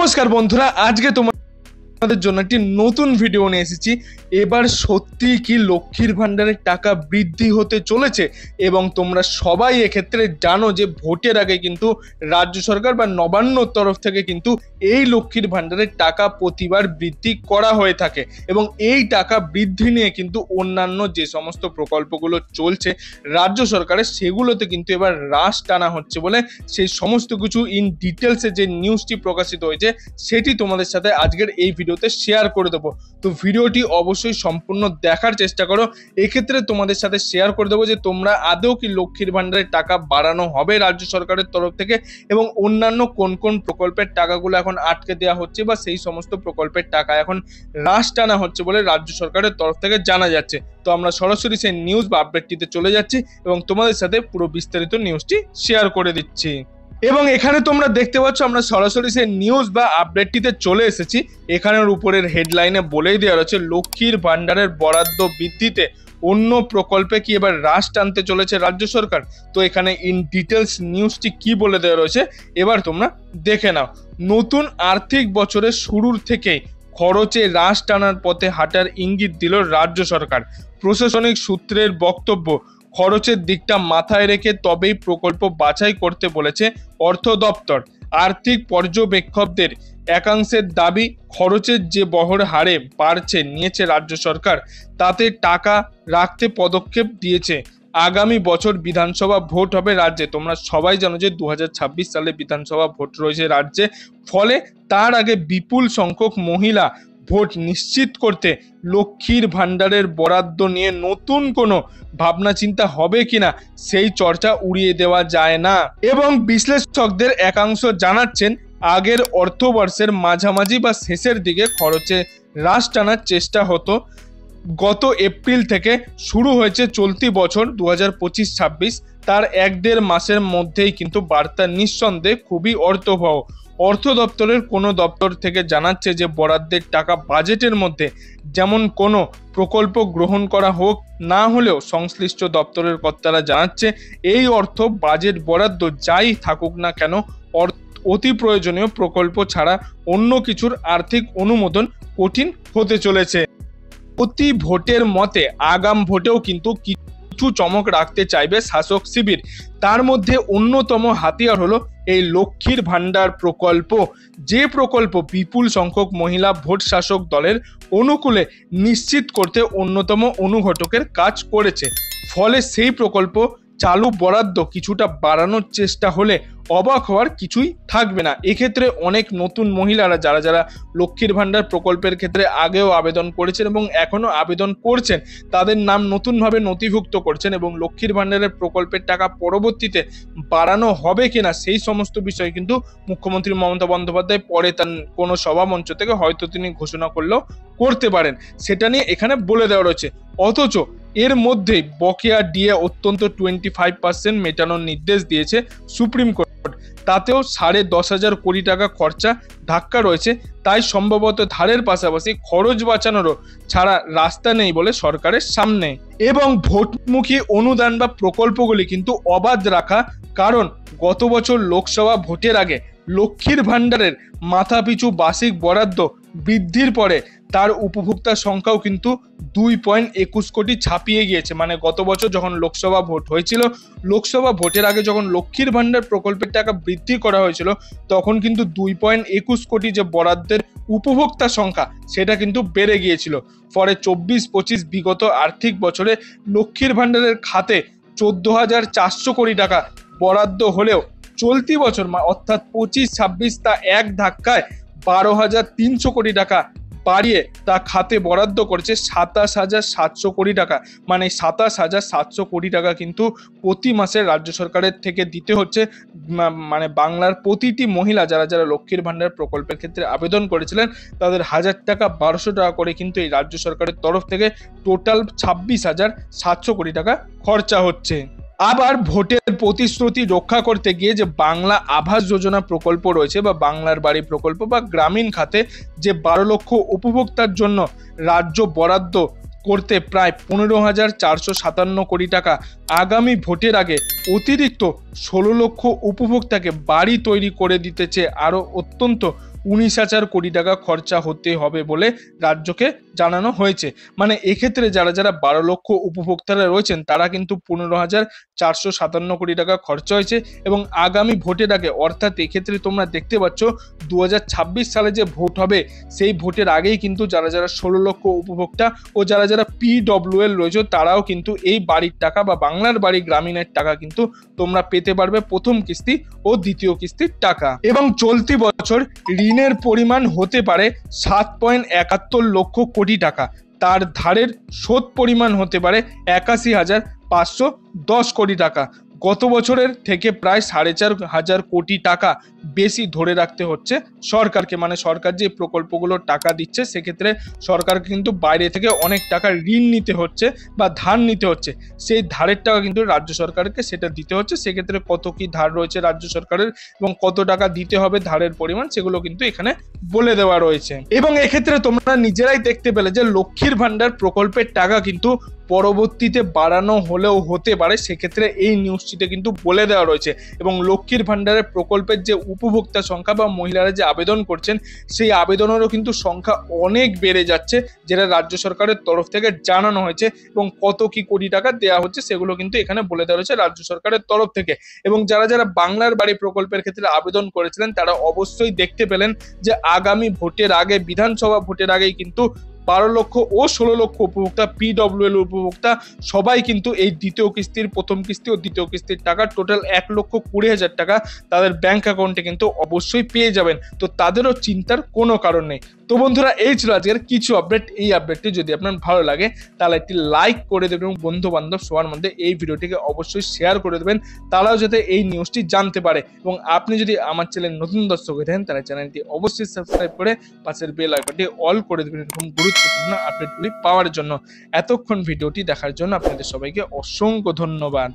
নমস্কার বন্ধুরা, আজকে তোমাদের জন্য একটি নতুন ভিডিও নিয়ে এসেছি। এবার সত্যি কি লক্ষ্মীর ভান্ডারের টাকা বৃদ্ধি হতে চলেছে? এবং তোমরা সবাই এক্ষেত্রে জানো যে ভোটের আগে কিন্তু রাজ্য সরকার বা নবান্নর তরফ থেকে কিন্তু এই লক্ষ্মীর ভান্ডারের টাকা প্রতিবার বৃদ্ধি করা হয়ে থাকে এবং এই টাকা বৃদ্ধি নিয়ে কিন্তু অন্যান্য যে সমস্ত প্রকল্পগুলো চলছে রাজ্য সরকারের, সেগুলোতে কিন্তু এবার রাশ টানা হচ্ছে বলে সেই সমস্ত কিছু ইন ডিটেলসে যে নিউজটি প্রকাশিত হয়েছে সেটি তোমাদের সাথে আজকের এই ভিডিওতে শেয়ার করে দেবো। তো ভিডিওটি অবশ্যই সম্পূর্ণ দেখার চেষ্টা করো। এক্ষেত্রে তোমাদের সাথে শেয়ার করে দেবো যে তোমরা আদৌ কি লক্ষ্মীর ভান্ডারের টাকা বাড়ানো হবে রাজ্য সরকারের তরফ থেকে, এবং অন্যান্য কোন কোন প্রকল্পের টাকাগুলো এখন আটকে দেওয়া হচ্ছে বা সেই সমস্ত প্রকল্পের টাকা এখন রাশ টানা হচ্ছে বলে রাজ্য সরকারের তরফ থেকে জানা যাচ্ছে। তো আমরা সরাসরি সেই নিউজ বা আপডেটটিতে চলে যাচ্ছি এবং তোমাদের সাথে পুরো বিস্তারিত নিউজটি শেয়ার করে দিচ্ছি। এবং এখানে তোমরা দেখতে পাচ্ছ আমরা সরাসরি সেই নিউজ বা আপডেটটিতে চলে এসেছি। এখানের উপরের হেডলাইনে বলেই দেওয়া রয়েছে লক্ষ্মীর ভান্ডারের বরাদ্দ বৃদ্ধিতে অন্য প্রকল্পে কি এবার রাশ টানতে চলেছে রাজ্য সরকার। তো এখানে ইন ডিটেলস নিউজটি কি বলে দেওয়া রয়েছে এবার তোমরা দেখে নাও। নতুন আর্থিক বছরের শুরুর থেকেই খরচে রাশ টানার পথে হাঁটার ইঙ্গিত দিল রাজ্য সরকার। প্রশাসনিক সূত্রের বক্তব্য, খরচের দিকটা মাথায় রেখে তবেই প্রকল্প বাছাই করতে বলেছে অর্থ দপ্তর। আর্থিক পর্যবেক্ষকদের একাংশের দাবি, খরচের যে বহর হারে বাড়ছে নিয়েছে রাজ্য সরকার, তাতে টাকা রাখতে পদক্ষেপ দিয়েছে। আগামী বছর বিধানসভা ভোট হবে রাজ্যে। তোমরা সবাই জানো যে 2026 সালে বিধানসভা ভোট রয়েছে রাজ্যে, ফলে তার আগে বিপুল সংখ্যক মহিলা ভোট নিশ্চিত করতে লক্ষ্মীর ভান্ডারের বরাদ্দ নিয়ে নতুন কোনো ভাবনা চিন্তা হবে কিনা সেই চর্চা উড়িয়ে দেওয়া যায় না। এবং বিশ্লেষকদের একাংশ জানাচ্ছেন আগের অর্থবর্ষের মাঝামাঝি বা শেষের দিকে খরচে হ্রাস টানার চেষ্টা হতো। গত এপ্রিল থেকে শুরু হয়েছে চলতি বছর 2025-26, তার 1-1.5 মাসের মধ্যেই কিন্তু বার্তা নিঃসন্দেহে খুবই অর্থবহ। অর্থ দপ্তরের কোনো দপ্তর থেকে জানাচ্ছে যে বরাদ্দের টাকা বাজেটের মধ্যে যেমন কোনো প্রকল্প গ্রহণ করা হোক না হলেও সংশ্লিষ্ট দপ্তরের কর্তারা জানাচ্ছে এই অর্থ বাজেট বরাদ্দ যাই থাকুক না কেন অতি প্রয়োজনীয় প্রকল্প ছাড়া অন্য কিছুর আর্থিক অনুমোদন কঠিন হতে চলেছে। প্রতি ভোটের মতে আগাম ভোটেও কিন্তু কিছু চমক রাখতে চাইবে শাসক শিবির। তার মধ্যে অন্যতম হাতিয়ার হলো এই লক্ষ্মীর ভান্ডার প্রকল্প, যে প্রকল্প বিপুল সংখ্যক মহিলা ভোট শাসক দলের অনুকূলে নিশ্চিত করতে অন্যতম অনুঘটকের কাজ করেছে। ফলে সেই প্রকল্প চালু বরাদ্দ কিছুটা বাড়ানোর চেষ্টা হলে অবাক হওয়ার কিছুই থাকবে না। এক্ষেত্রে অনেক নতুন মহিলারা যারা যারা লক্ষ্মীর ভান্ডার প্রকল্পের ক্ষেত্রে আগেও আবেদন করেছেন এবং এখনো আবেদন করছেন, তাদের নাম নতুনভাবে নথিভুক্ত করছেন এবং লক্ষ্মীর ভান্ডারের প্রকল্পের টাকা পরবর্তীতে বাড়ানো হবে কিনা সেই সমস্ত বিষয় কিন্তু মুখ্যমন্ত্রী মমতা বন্দ্যোপাধ্যায় পরে তার কোনো সভামঞ্চ থেকে হয়তো তিনি ঘোষণা করলেও করতে পারেন, সেটা নিয়ে এখানে বলে দেওয়া রয়েছে। অথচ এর মধ্যেই বকেয়া ডিএ অত্যন্ত 25% মেটানোর নির্দেশ দিয়েছে সুপ্রিম কোর্ট। তাতেও 10,500 কোটি টাকা খরচা ধাক্কা রয়েছে। তাই সম্ভবত ধারের পাশাপাশি খরচ বাঁচানোরও ছাড়া রাস্তা নেই বলে সরকারের সামনে। এবং ভোটমুখী অনুদান বা প্রকল্পগুলি কিন্তু অবাধ রাখা, কারণ গত বছর লোকসভা ভোটের আগে লক্ষ্মীর ভান্ডারের মাথাপিছু বার্ষিক বরাদ্দ বৃদ্ধির পরে তার উপভোক্তা সংখ্যাও কিন্তু 2.21 কোটি ছাপিয়ে গিয়েছে। মানে গত বছর যখন লোকসভা ভোট হয়েছিল, লোকসভা ভোটের আগে যখন লক্ষ্মীর ভান্ডার প্রকল্পের টাকা বৃদ্ধি করা হয়েছিল, তখন কিন্তু 2.21 কোটি যে বরাদ্দের উপভোক্তা সংখ্যা সেটা কিন্তু বেড়ে গিয়েছিল। ফলে 24-25 বিগত আর্থিক বছরে লক্ষ্মীর ভান্ডারের খাতে 14,400 কোটি টাকা বরাদ্দ হলেও চলতি বছর অর্থাৎ 25-26 তা এক ধাক্কায় 12,300 কোটি টাকা বাড়িয়ে তা খাতে বরাদ্দ করেছে 27,700 কোটি টাকা। মানে 27,700 কোটি টাকা কিন্তু প্রতি মাসে রাজ্য সরকারের থেকে দিতে হচ্ছে। মানে বাংলার প্রতিটি মহিলা যারা যারা লক্ষ্মীর ভান্ডার প্রকল্পের ক্ষেত্রে আবেদন করেছিলেন তাদের 1,000 টাকা 1,200 টাকা করে কিন্তু এই রাজ্য সরকারের তরফ থেকে টোটাল 26,700 কোটি টাকা খরচা হচ্ছে। আবার ভোটের প্রতিশ্রুতি রক্ষা করতে গিয়ে যে বাংলা আবাস যোজনা প্রকল্প রয়েছে বা বাংলার বাড়ি প্রকল্প বা গ্রামীণ খাতে যে 12 লক্ষ উপভোক্তার জন্য রাজ্য বরাদ্দ করতে প্রায় 15,457 কোটি টাকা আগামী ভোটের আগে অতিরিক্ত 16 লক্ষ উপভোক্তাকে বাড়ি তৈরি করে দিতেছে আরও অত্যন্ত 19,000 কোটি টাকা খরচা হতে হবে বলে রাজ্যকে জানানো হয়েছে। মানে এক্ষেত্রে যারা যারা 12 লক্ষ উপভোক্তারা রয়েছেন তারা কিন্তু 15,457 কোটি টাকা খরচা হয়েছে। এবং আগামী ভোটের আগে, অর্থাৎ এক্ষেত্রে তোমরা দেখতে পাচ্ছ 2026 সালে যে ভোট হবে সেই ভোটের আগেই কিন্তু যারা যারা 16 লক্ষ উপভোক্তা ও যারা যারা PWL রয়েছে তারাও কিন্তু এই বাড়ির টাকা বা বাংলার বাড়ি গ্রামীণের টাকা কিন্তু তোমরা পেতে পারবে, প্রথম কিস্তি ও দ্বিতীয় কিস্তির টাকা। এবং চলতি বছর ঋণের পরিমাণ হতে পারে 7.71 লক্ষ কোটি টাকা, তার ধারের শোধ পরিমাণ হতে পারে 81,510 কোটি টাকা। গত বছরের থেকে প্রায় 4,500 কোটি টাকা বেশি ধরে রাখতে হচ্ছে সরকারকে। মানে সরকার যে প্রকল্পগুলোর টাকা দিচ্ছে সেক্ষেত্রে সরকারকে কিন্তু বাইরে থেকে অনেক টাকা ঋণ নিতে হচ্ছে বা ধার নিতে হচ্ছে, সেই ধারের টাকা কিন্তু রাজ্য সরকারকে সেটা দিতে হচ্ছে। সেক্ষেত্রে কত কি ধার রয়েছে রাজ্য সরকারের এবং কত টাকা দিতে হবে ধারের পরিমাণ সেগুলো কিন্তু এখানে বলে দেওয়া রয়েছে। এবং এক্ষেত্রে তোমরা নিজেরাই দেখতে পেলে যে লক্ষ্মীর ভান্ডার প্রকল্পের টাকা কিন্তু পরবর্তীতে বাড়ানো হলেও হতে পারে, সেক্ষেত্রে এই নিউজটিতে কিন্তু বলে দেওয়া রয়েছে। এবং লক্ষ্মীর ভান্ডারের প্রকল্পের যে উপভোক্তা সংখ্যা বা মহিলারা যে আবেদন করছেন সেই আবেদনেরও কিন্তু সংখ্যা অনেক বেড়ে যাচ্ছে, যেটা রাজ্য সরকারের তরফ থেকে জানানো হয়েছে। এবং কত কি কোটি টাকা দেওয়া হচ্ছে সেগুলো কিন্তু এখানে বলে দেওয়া রয়েছে রাজ্য সরকারের তরফ থেকে। এবং যারা যারা বাংলার বাড়ি প্রকল্পের ক্ষেত্রে আবেদন করেছিলেন তারা অবশ্যই দেখতে পেলেন যে আগামী ভোটের আগে, বিধানসভা ভোটের আগেই কিন্তু 12 লক্ষ ও 16 লক্ষ উপভোক্তা, PWL উপভোক্তা সবাই কিন্তু এই দ্বিতীয় কিস্তির, প্রথম কিস্তি ও দ্বিতীয় কিস্তির টাকা টোটাল 1,20,000 টাকা তাদের ব্যাংক অ্যাকাউন্টে কিন্তু অবশ্যই পেয়ে যাবেন। তো তাদেরও চিন্তার কোনো কারণ নেই। তো বন্ধুরা, এই ছিল আজকের কিছু আপডেট। এই আপডেটটি যদি আপনার ভালো লাগে তাহলে একটি লাইক করে দেবেন এবং বন্ধু বান্ধব সবার মধ্যে এই ভিডিওটিকে অবশ্যই শেয়ার করে দেবেন, তারাও যাতে এই নিউজটি জানতে পারে। এবং আপনি যদি আমার চ্যানেল নতুন দর্শক হয়ে থাকেন তাহলে চ্যানেলটি অবশ্যই সাবস্ক্রাইব করে পাশের বেল আইকনটি অল করে দেবেন এরকম গুরুত্বপূর্ণ আপডেটগুলি পাওয়ার জন্য। এতক্ষণ ভিডিওটি দেখার জন্য আপনাদের সবাইকে অসংখ্য ধন্যবাদ।